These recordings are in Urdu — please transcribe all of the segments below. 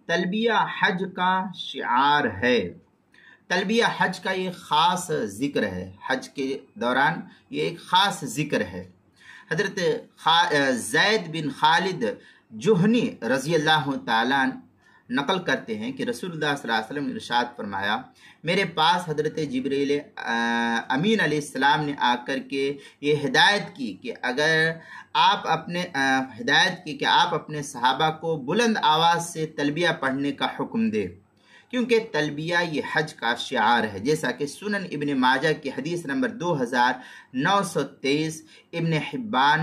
تلبیہ حج کا شعار ہے۔ تلبیہ حج کا یہ خاص ذکر ہے، حج کے دوران یہ ایک خاص ذکر ہے۔ حضرت زید بن خالد جہنی رضی اللہ تعالیٰ نقل کرتے ہیں کہ رسول اللہ صلی اللہ علیہ وسلم نے ارشاد فرمایا، میرے پاس حضرت جبریل امین علیہ السلام نے آ کر کے یہ ہدایت کی کہ آپ اپنے صحابہ کو بلند آواز سے تلبیہ پڑھنے کا حکم دے، کیونکہ تلبیہ یہ حج کا شعار ہے، جیسا کہ سنن ابن ماجہ کی حدیث نمبر 2923، ابن حبان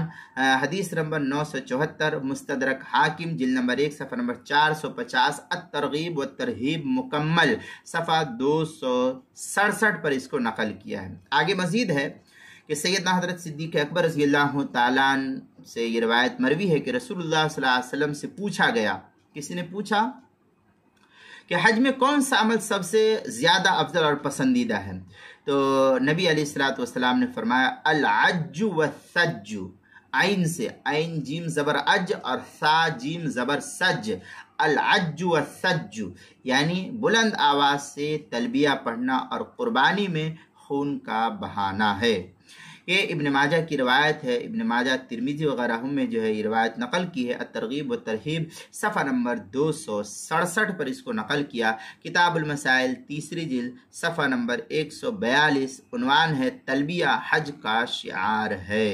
حدیث نمبر 974، مستدرک حاکم جلد نمبر 1 صفحہ نمبر 450، الترغیب و ترہیب مکمل صفحہ 267 پر اس کو نقل کیا ہے۔ آگے مزید ہے کہ سیدنا حضرت صدیق اکبر رضی اللہ تعالیٰ عنہ سے یہ روایت مروی ہے کہ رسول اللہ صلی اللہ علیہ وسلم سے پوچھا گیا، کسی نے پوچھا کہ حج میں کون سا عمل سب سے زیادہ افضل اور پسندیدہ ہے؟ تو نبی علیہ الصلوۃ والسلام نے فرمایا العج والثج، عین سے عین جیم زبر اج اور ثا جیم زبر سج، العج والثج یعنی بلند آواز سے تلبیہ پڑھنا اور قربانی میں خون کا بہانا ہے۔ یہ ابن ماجہ کی روایت ہے، ابن ماجہ ترمذی وغیرہ میں جو ہے یہ روایت نقل کی ہے۔ الترغیب و ترہیب صفحہ نمبر 267 پر اس کو نقل کیا۔ کتاب المسائل تیسری جلد صفحہ نمبر 142، عنوان ہے تلبیہ حج کا شعار ہے۔